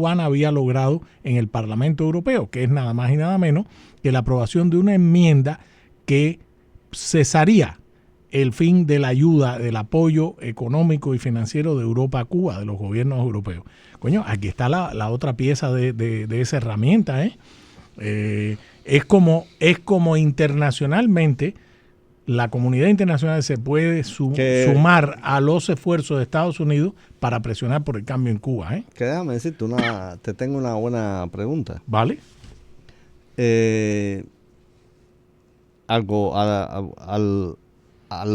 cubana había logrado en el Parlamento Europeo, que es nada más y nada menos que la aprobación de una enmienda que cesaría el fin de la ayuda, del apoyo económico y financiero de Europa a Cuba, de los gobiernos europeos. Coño, aquí está la otra pieza de esa herramienta, es como internacionalmente la comunidad internacional se puede sumar a los esfuerzos de Estados Unidos para presionar por el cambio en Cuba. Que déjame decirte, te tengo una buena pregunta. ¿Vale? Al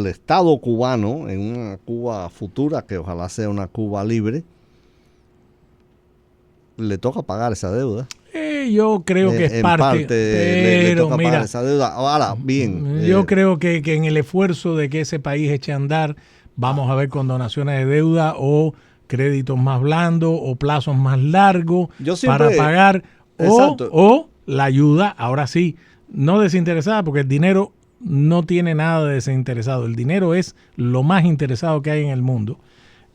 Estado cubano, en una Cuba futura, que ojalá sea una Cuba libre, le toca pagar esa deuda. Yo creo que es parte, le pero toca mira, pagar esa deuda. Ahora, bien. Yo creo que en el esfuerzo de que ese país eche a andar, vamos a ver condonaciones de deuda o créditos más blandos o plazos más largos para pagar o la ayuda, ahora sí, no desinteresada, porque el dinero no tiene nada de desinteresado. El dinero es lo más interesado que hay en el mundo.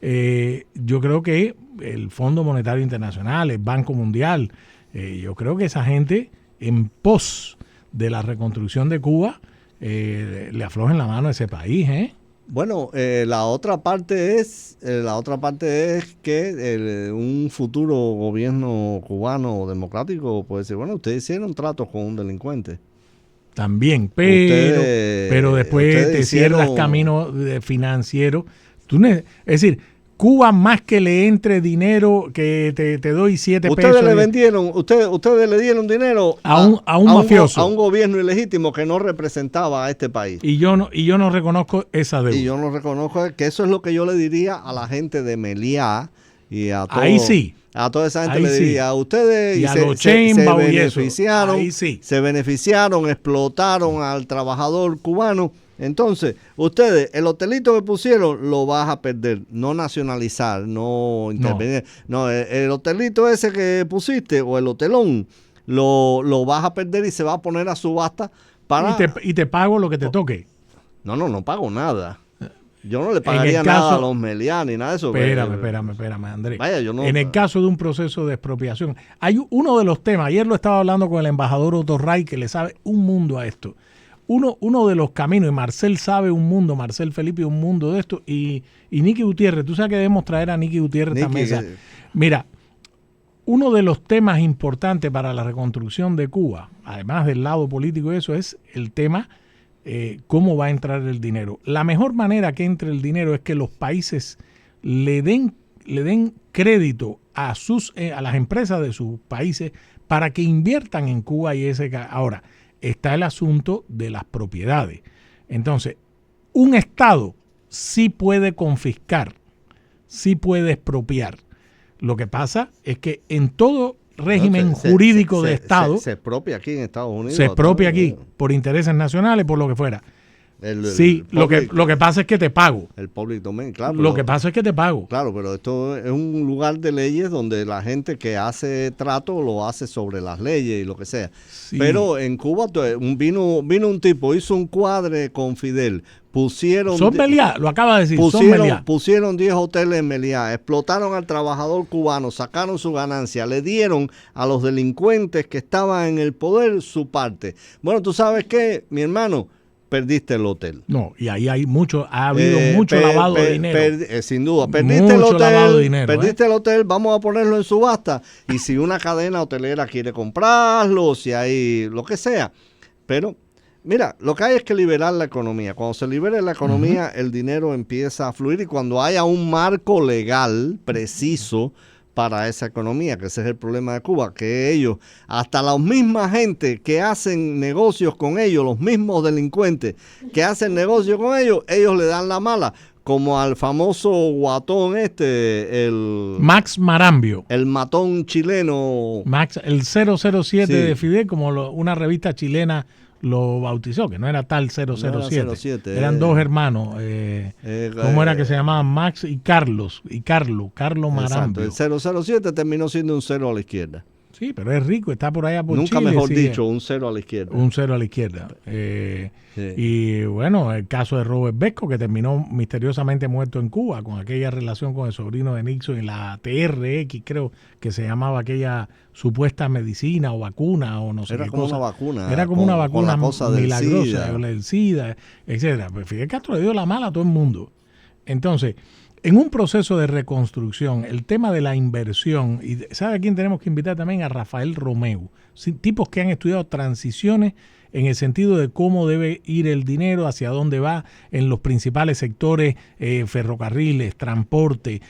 Yo creo que el Fondo Monetario Internacional, el Banco Mundial, yo creo que esa gente, en pos de la reconstrucción de Cuba, le aflojen la mano a ese país. Bueno, la otra parte es que un futuro gobierno cubano democrático puede decir, bueno, ustedes hicieron tratos con un delincuente. También, pero después te cierras camino financiero. Es decir, Cuba, más que le entre dinero, que te doy 7 pesos. Ustedes le dieron dinero a un mafioso. A un gobierno ilegítimo que no representaba a este país. Y yo no reconozco esa deuda. Y yo no reconozco que eso es lo que yo le diría a la gente de Meliá y a todos. Ahí sí. A toda esa gente le diría, a ustedes y a los se beneficiaron, explotaron al trabajador cubano. Entonces, ustedes, el hotelito que pusieron lo vas a perder, no nacionalizar, no intervenir. No, el hotelito ese que pusiste o el hotelón lo vas a perder y se va a poner a subasta para... Y te pago lo que te toque. No pago nada. Yo no le pagaría nada a los Meliá ni nada de eso. Espérame, Andrés. Vaya, en el caso de un proceso de expropiación, hay uno de los temas, ayer lo estaba hablando con el embajador Otto Ray, que le sabe un mundo a esto. Uno de los caminos, y Marcel Felipe un mundo de esto, y Nicky Gutiérrez, tú sabes que debemos traer a Nicky Gutiérrez también. Mira, uno de los temas importantes para la reconstrucción de Cuba, además del lado político, eso es el tema cómo va a entrar el dinero. La mejor manera que entre el dinero es que los países le den crédito a las empresas de sus países para que inviertan en Cuba y ahora está el asunto de las propiedades. Entonces, un Estado sí puede confiscar, sí puede expropiar. Lo que pasa es que en todo régimen jurídico de Estado... Se expropia aquí en Estados Unidos. Se expropia aquí por intereses nacionales, por lo que fuera. Lo que pasa es que te pago. El public domain, claro. Lo que pasa es que te pago. Claro, pero esto es un lugar de leyes donde la gente que hace trato lo hace sobre las leyes y lo que sea. Sí. Pero en Cuba vino un tipo, hizo un cuadre con Fidel. Son Meliá, lo acaba de decir. Pusieron 10 hoteles en Meliá, explotaron al trabajador cubano, sacaron su ganancia, le dieron a los delincuentes que estaban en el poder su parte. Bueno, ¿tú sabes qué, mi hermano? Perdiste el hotel. No, y ahí ha habido mucho lavado de dinero. Sin duda, perdiste el hotel, el hotel, vamos a ponerlo en subasta. Y si una cadena hotelera quiere comprarlo, si hay lo que sea. Pero, mira, lo que hay es que liberar la economía. Cuando se libere la economía, el dinero empieza a fluir y cuando haya un marco legal preciso para esa economía, que ese es el problema de Cuba, que ellos, hasta la misma gente que hacen negocios con ellos, los mismos delincuentes que hacen negocios con ellos le dan la mala, como al famoso guatón el Max Marambio. El matón chileno. Max, el 007 de Fidel, como una revista chilena lo bautizó, que no era tal 007. No era 07 eran dos hermanos. ¿Cómo era que se llamaban? Max y Carlos. Carlos Marambio. El 007 terminó siendo un 0 a la izquierda. Sí, pero es rico, está por allá por Nunca Chile. Mejor dicho, un 0 a la izquierda. Un 0 a la izquierda. Y bueno, el caso de Robert Vesco, que terminó misteriosamente muerto en Cuba, con aquella relación con el sobrino de Nixon y la TRX, creo que se llamaba aquella supuesta medicina o vacuna o no sé qué cosa. Era como una vacuna. Era como una vacuna milagrosa, del SIDA, etcétera. Pues Fidel Castro le dio la mala a todo el mundo. Entonces, en un proceso de reconstrucción, el tema de la inversión, y ¿sabe a quién tenemos que invitar también? A Rafael Romeu, tipos que han estudiado transiciones en el sentido de cómo debe ir el dinero, hacia dónde va en los principales sectores, ferrocarriles, transporte,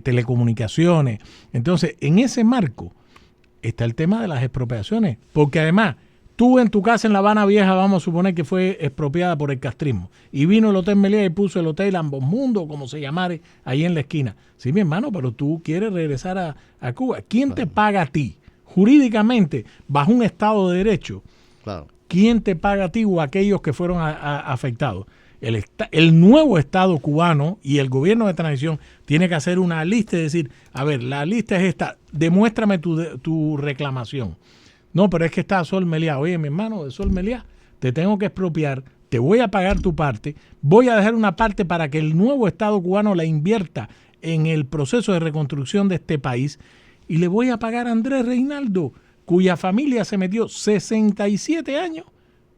telecomunicaciones. Entonces, en ese marco está el tema de las expropiaciones, porque además, tú en tu casa en La Habana Vieja, vamos a suponer que fue expropiada por el castrismo, y vino el Hotel Meliá y puso el Hotel Ambos Mundos, como se llamare, ahí en la esquina. Sí, mi hermano, pero tú quieres regresar a Cuba. ¿Quién te paga a ti? Jurídicamente, bajo un Estado de Derecho, claro. ¿Quién te paga a ti o a aquellos que fueron afectados? El nuevo Estado cubano y el gobierno de transición tiene que hacer una lista y decir, a ver, la lista es esta, demuéstrame tu reclamación. No, pero es que está Sol Meliá. Oye, mi hermano, de Sol Meliá, te tengo que expropiar, te voy a pagar tu parte, voy a dejar una parte para que el nuevo Estado cubano la invierta en el proceso de reconstrucción de este país y le voy a pagar a Andrés Reinaldo, cuya familia se metió 67 años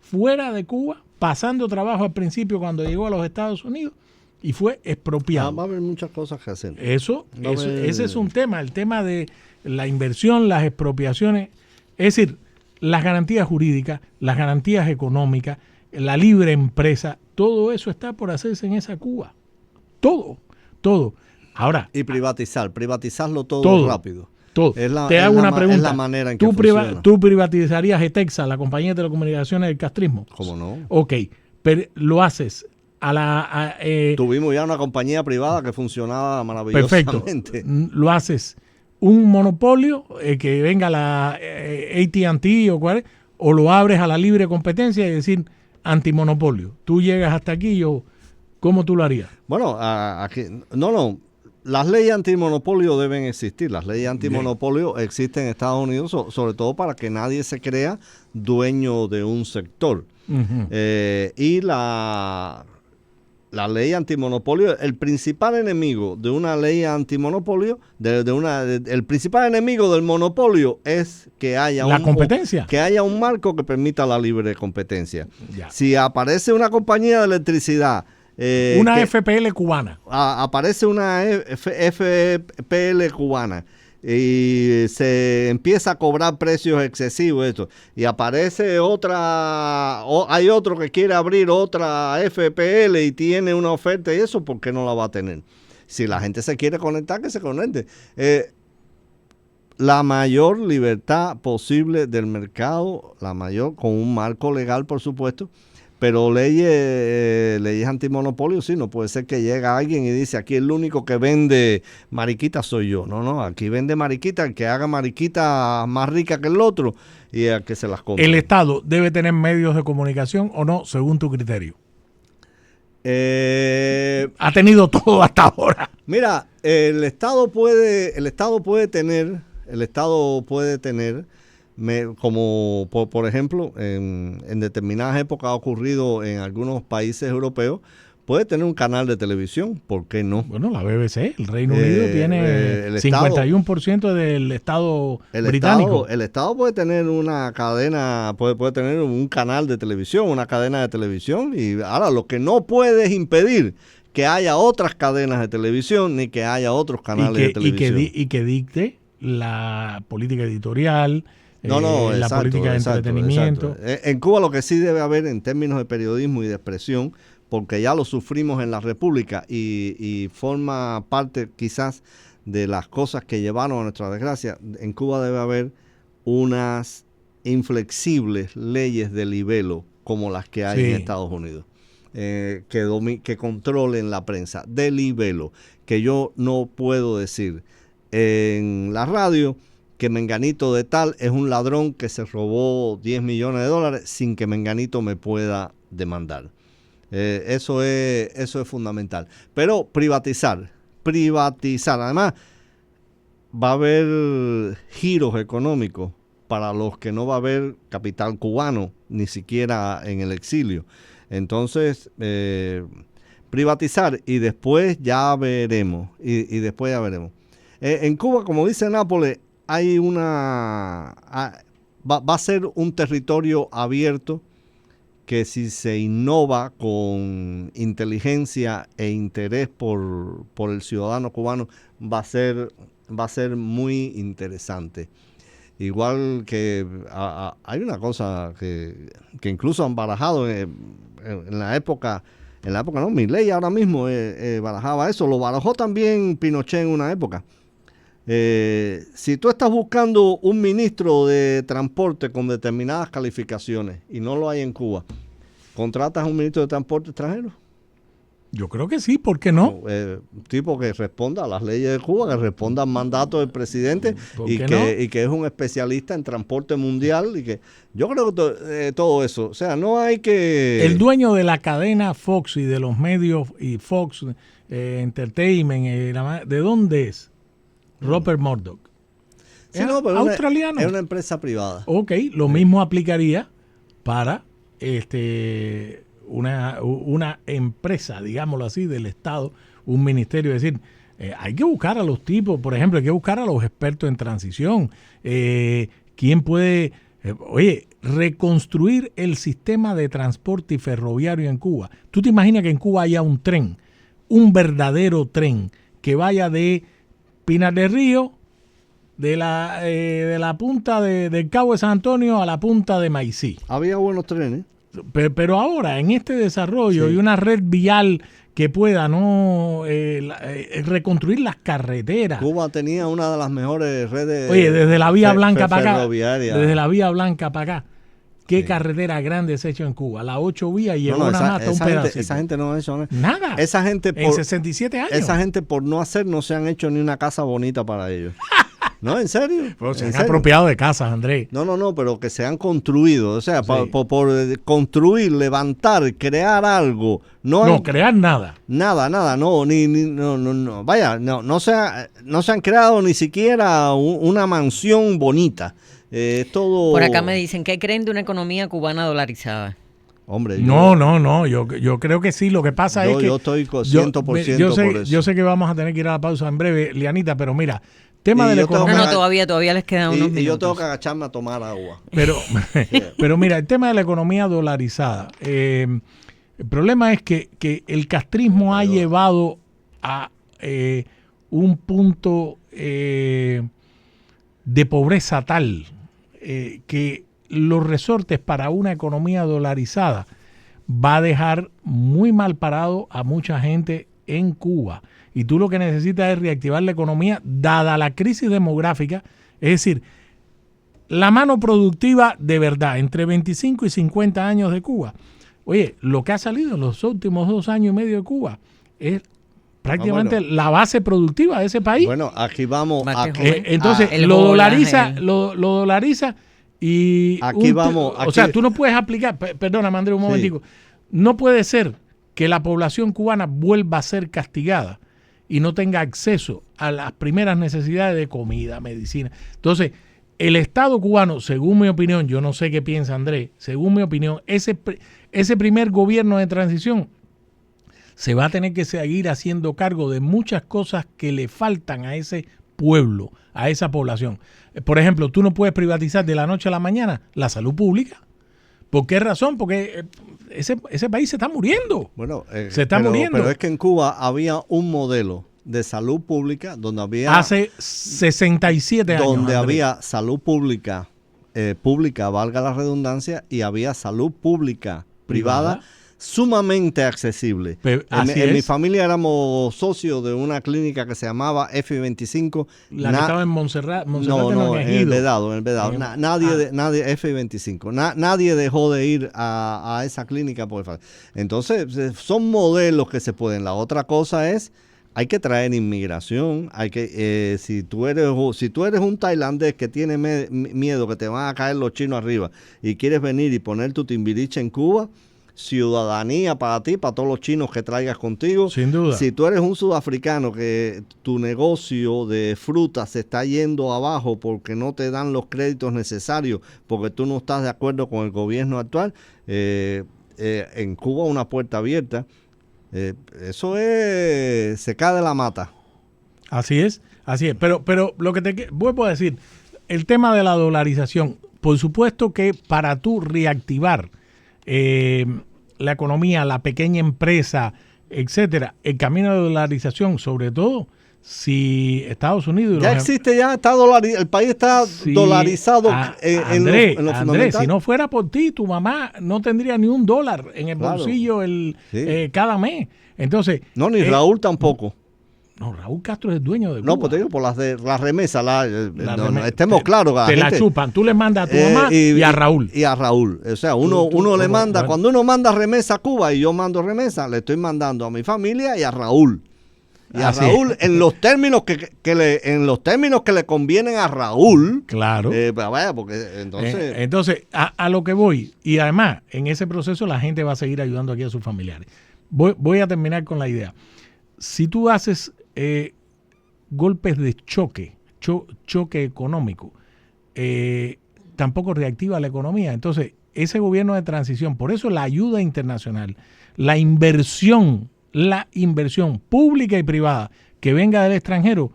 fuera de Cuba, pasando trabajo al principio cuando llegó a los Estados Unidos y fue expropiado. Va a haber muchas cosas que hacer. Ese es un tema, el tema de la inversión, las expropiaciones, es decir, las garantías jurídicas, las garantías económicas, la libre empresa, todo eso está por hacerse en esa Cuba. Todo. Ahora. Y privatizarlo todo rápido. Todo. Te hago una pregunta. Es la manera en que funciona. ¿Tú privatizarías ETEXA, la compañía de telecomunicaciones del castrismo? ¿Cómo no? Ok, pero lo haces Tuvimos ya una compañía privada que funcionaba maravillosamente. Perfecto. Lo haces un monopolio, que venga la AT&T o lo abres a la libre competencia y decir antimonopolio. Tú llegas hasta aquí, ¿cómo tú lo harías? Bueno, aquí, no. Las leyes antimonopolio deben existir. Las leyes antimonopolio existen en Estados Unidos, sobre todo para que nadie se crea dueño de un sector. Uh-huh. Y la ley antimonopolio, el principal enemigo de una ley antimonopolio, el principal enemigo del monopolio es que haya competencia. Que haya un marco que permita la libre competencia. Ya. Si aparece una compañía de electricidad, una FPL cubana. Aparece una FPL cubana y se empieza a cobrar precios excesivos y aparece hay otro que quiere abrir otra FPL y tiene una oferta y eso, ¿por qué no la va a tener? Si la gente se quiere conectar, que se conecte. La mayor libertad posible del mercado, con un marco legal, por supuesto. Pero leyes antimonopolio, sí, no puede ser que llegue alguien y dice, aquí el único que vende mariquita soy yo. No, aquí vende mariquita, el que haga mariquita más rica que el otro y el que se las compre. ¿El Estado debe tener medios de comunicación o no, según tu criterio? Ha tenido todo hasta ahora. Mira, el Estado puede tener, como por ejemplo en determinadas épocas ha ocurrido en algunos países europeos, puede tener un canal de televisión, ¿por qué no? Bueno, la BBC, el Reino Unido tiene 51% del Estado británico. El Estado puede tener una cadena, puede tener un canal de televisión, una cadena de televisión, y ahora lo que no puede es impedir que haya otras cadenas de televisión ni que haya otros canales de televisión. Y que dicte la política editorial, la política de entretenimiento. Exacto. En Cuba lo que sí debe haber en términos de periodismo y de expresión, porque ya lo sufrimos en la República y forma parte quizás de las cosas que llevaron a nuestra desgracia, en Cuba debe haber unas inflexibles leyes de libelo como las que hay en Estados Unidos, que controlen la prensa, de libelo, que yo no puedo decir en la radio que Menganito de tal es un ladrón que se robó $10 millones sin que Menganito me pueda demandar. Eso es fundamental. Pero privatizar. Además, va a haber giros económicos para los que no va a haber capital cubano, ni siquiera en el exilio. Entonces, privatizar y después ya veremos. Y después ya veremos. En Cuba, como dice Nápoles, hay va a ser un territorio abierto que si se innova con inteligencia e interés por el ciudadano cubano, va a ser muy interesante. Igual que hay una cosa que incluso han barajado en la época, no, Milei ahora mismo barajaba eso, lo barajó también Pinochet en una época. Si tú estás buscando un ministro de transporte con determinadas calificaciones y no lo hay en Cuba, ¿contratas a un ministro de transporte extranjero? Yo creo que sí, ¿por qué no? Un tipo que responda a las leyes de Cuba, que responda al mandato del presidente y que es un especialista en transporte mundial. Y que yo creo que todo eso, o sea, no hay que... El dueño de la cadena Fox y de los medios y Fox Entertainment, ¿de dónde es? Rupert Murdoch. Sí, no, pero australiano. Es una empresa privada. Ok, lo mismo aplicaría para una empresa, digámoslo así, del Estado, un ministerio. Es decir, hay que buscar a los tipos, por ejemplo, hay que buscar a los expertos en transición. ¿Quién puede, reconstruir el sistema de transporte y ferroviario en Cuba? ¿Tú te imaginas que en Cuba haya un tren, un verdadero tren, que vaya de Pinar del Río, de la punta del Cabo de San Antonio a la punta de Maicí? Había buenos trenes. Pero ahora, en este desarrollo y una red vial que pueda reconstruir las carreteras. Cuba tenía una de las mejores redes. Oye, desde la Vía Blanca para acá. Desde la Vía Blanca para acá. ¿Qué carretera grande se ha hecho en Cuba? La 8 vías y llegó una mata, un pedacito. Esa gente no ha hecho nada. Esa gente en 67 años. Esa gente por no hacer no se han hecho ni una casa bonita para ellos. No, ¿en serio? Pero se han apropiado de casas, Andrés. No, pero que se han construido. O sea, por construir, levantar, crear algo. No, crear nada. Nada, no. Vaya, no se han creado ni siquiera una mansión bonita. Todo... Por acá me dicen, ¿qué creen de una economía cubana dolarizada? Hombre, no, yo creo que sí. Lo que pasa es que... Yo estoy 100% por eso. Yo sé que vamos a tener que ir a la pausa en breve, Lianita, pero mira... Tema de la economía. No, todavía les quedan unos minutos. Y yo tengo que agacharme a tomar agua. Pero mira, el tema de la economía dolarizada. El problema es que el castrismo ha llevado a un punto de pobreza tal que los resortes para una economía dolarizada va a dejar muy mal parado a mucha gente en Cuba. Y tú lo que necesitas es reactivar la economía dada la crisis demográfica, es decir, la mano productiva de verdad, entre 25 y 50 años de Cuba. Oye, lo que ha salido en los últimos 2 años y medio de Cuba es prácticamente la base productiva de ese país. Bueno, aquí vamos. Entonces, lo dolariza y... Aquí vamos. O sea, tú no puedes aplicar, perdóname Andrés un momentico, no puede ser que la población cubana vuelva a ser castigada y no tenga acceso a las primeras necesidades de comida, medicina. Entonces, el Estado cubano, según mi opinión, yo no sé qué piensa Andrés, según mi opinión, ese primer gobierno de transición se va a tener que seguir haciendo cargo de muchas cosas que le faltan a ese pueblo, a esa población. Por ejemplo, tú no puedes privatizar de la noche a la mañana la salud pública. ¿Por qué razón? Porque ese país se está muriendo. Bueno, se está muriendo. Pero es que en Cuba había un modelo de salud pública donde había... Hace 67 años. Donde Andrés. había salud pública, valga la redundancia, y había salud pública privada sumamente accesible. En mi familia éramos socios de una clínica que se llamaba F25. La que estaba en Montserrat. No, en el Vedado. Nadie, F25. Nadie dejó de ir a esa clínica. Entonces, son modelos que se pueden. La otra cosa es, hay que traer inmigración. Hay que si tú eres un tailandés que tiene miedo que te van a caer los chinos arriba y quieres venir y poner tu timbiriche en Cuba, ciudadanía para ti, para todos los chinos que traigas contigo. Sin duda. Si tú eres un sudafricano que tu negocio de fruta se está yendo abajo porque no te dan los créditos necesarios, porque tú no estás de acuerdo con el gobierno actual, en Cuba una puerta abierta. Eso es, se cae de la mata. Así es. Pero lo que te vuelvo a decir, el tema de la dolarización, por supuesto que para tú reactivar la economía, la pequeña empresa, etcétera, el camino de dolarización, sobre todo si Estados Unidos... Ya existe, ya está el país está dolarizado en lo fundamental. Andrés, si no fuera por ti, tu mamá no tendría ni $1 en el bolsillo cada mes. Entonces... No, ni Raúl tampoco. No, Raúl Castro es el dueño de Cuba. No, pues te digo, por las remesas, estemos claros. Te la chupan, tú le mandas a tu mamá y a Raúl. Y a Raúl. O sea, uno le manda, cuando uno manda remesa a Cuba y yo mando remesa, le estoy mandando a mi familia y a Raúl. Y a Raúl en los términos que le convienen a Raúl. Claro. Vaya, porque entonces a lo que voy, y además en ese proceso la gente va a seguir ayudando aquí a sus familiares. Voy a terminar con la idea. Si tú haces golpes de choque económico, tampoco reactiva la economía. Entonces, ese gobierno de transición, por eso la ayuda internacional, la inversión pública y privada que venga del extranjero,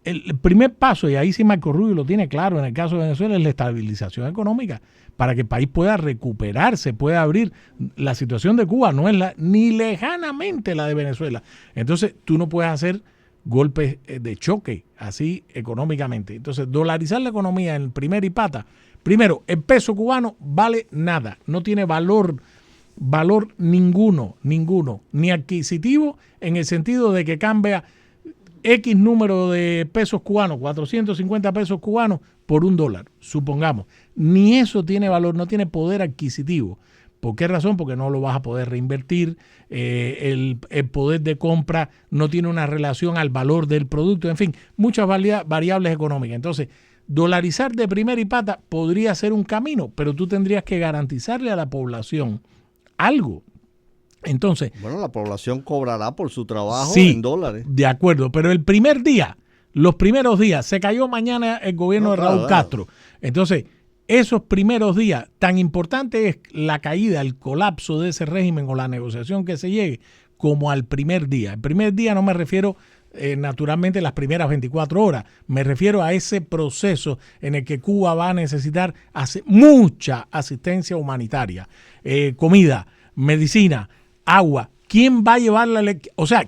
el primer paso, y ahí sí Marco Rubio lo tiene claro en el caso de Venezuela, es la estabilización económica, para que el país pueda recuperarse, pueda abrir. La situación de Cuba no es ni lejanamente la de Venezuela. Entonces, tú no puedes hacer golpes de choque así económicamente. Entonces, dolarizar la economía en primer y pata. Primero, el peso cubano vale nada, no tiene valor ninguno, ni adquisitivo en el sentido de que cambia X número de pesos cubanos, 450 pesos cubanos por $1, supongamos. Ni eso tiene valor, no tiene poder adquisitivo. ¿Por qué razón? Porque no lo vas a poder reinvertir, el poder de compra no tiene una relación al valor del producto, en fin, muchas variables económicas. Entonces, dolarizar de primera y pata podría ser un camino, pero tú tendrías que garantizarle a la población algo. Entonces, bueno, la población cobrará por su trabajo en dólares. De acuerdo, pero los primeros días, se cayó mañana el gobierno de Raúl Castro. Entonces, esos primeros días, tan importante es la caída, el colapso de ese régimen o la negociación que se llegue, como al primer día. El primer día no me refiero naturalmente las primeras 24 horas, me refiero a ese proceso en el que Cuba va a necesitar mucha asistencia humanitaria, comida, medicina, agua. ¿Quién va a llevar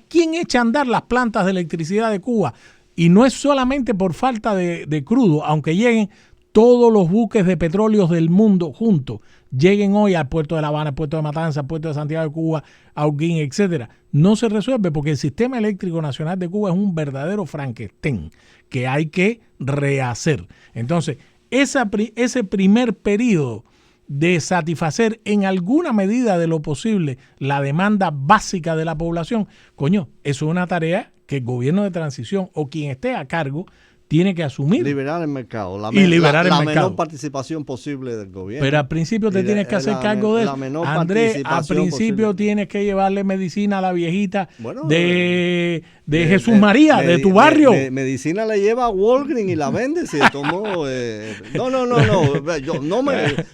quién echa a andar las plantas de electricidad de Cuba? Y no es solamente por falta de crudo, aunque lleguen todos los buques de petróleos del mundo juntos, lleguen hoy al puerto de La Habana, al puerto de Matanzas, al puerto de Santiago de Cuba, a Holguín, etcétera. No se resuelve porque el sistema eléctrico nacional de Cuba es un verdadero Frankenstein que hay que rehacer. Entonces, ese primer periodo de satisfacer en alguna medida de lo posible la demanda básica de la población, eso es una tarea que el gobierno de transición o quien esté a cargo tiene que asumir. Liberar el mercado. La menor participación posible del gobierno. Pero al principio te tienes que hacer cargo de eso. Andrés, al principio tienes que llevarle medicina a la viejita de Jesús María, de tu barrio. Medicina le lleva a Walgreens y la vende.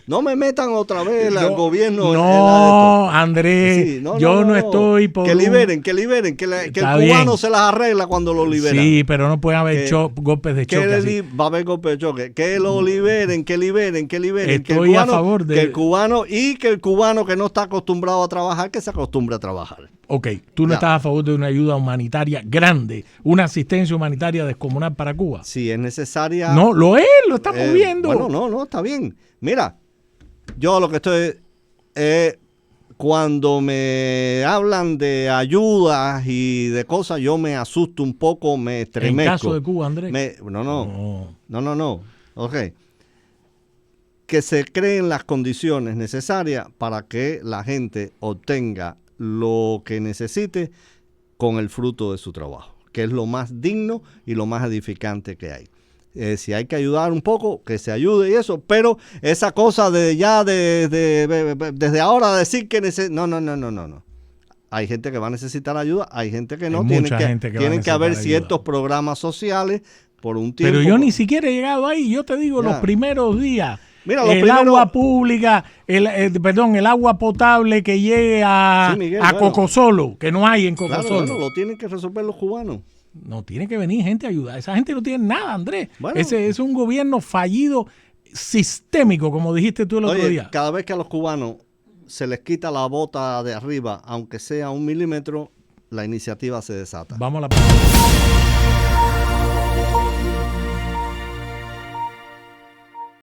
No me metan otra vez el gobierno. No, Andrés, no estoy por... Que liberen, que el cubano se las arregla cuando lo liberan. Sí, pero no puede haber golpes de choque. Va a haber golpes de choque. Que lo liberen, que liberen. Estoy a favor de... Que el cubano que no está acostumbrado a trabajar, que se acostumbre a trabajar. Ok, tú no estás a favor de una ayuda humanitaria grande, una asistencia humanitaria descomunal para Cuba. Si es necesaria... No, lo estamos viendo. Bueno, no, está bien. Mira, yo lo que estoy... cuando me hablan de ayudas y de cosas, yo me asusto un poco, me estremezco. En caso de Cuba, Andrés. No. Ok. Que se creen las condiciones necesarias para que la gente obtenga lo que necesite con el fruto de su trabajo, que es lo más digno y lo más edificante que hay. Si hay que ayudar un poco, que se ayude y eso, pero esa cosa de ya desde ahora decir que no. Hay gente que va a necesitar ayuda, hay gente que no. Tienen que haber ciertos programas sociales por un tiempo. Pero yo ni siquiera he llegado ahí. Yo te digo, los primeros días, mira, agua pública, el agua potable que llegue a Cocosolo, que no hay en Cocosolo. Claro, lo tienen que resolver los cubanos. No, tiene que venir gente a ayudar. Esa gente no tiene nada, Andrés. Bueno, Ese es un gobierno fallido, sistémico, como dijiste tú el otro día. Cada vez que a los cubanos se les quita la bota de arriba, aunque sea 1 milímetro, la iniciativa se desata. Vamos a la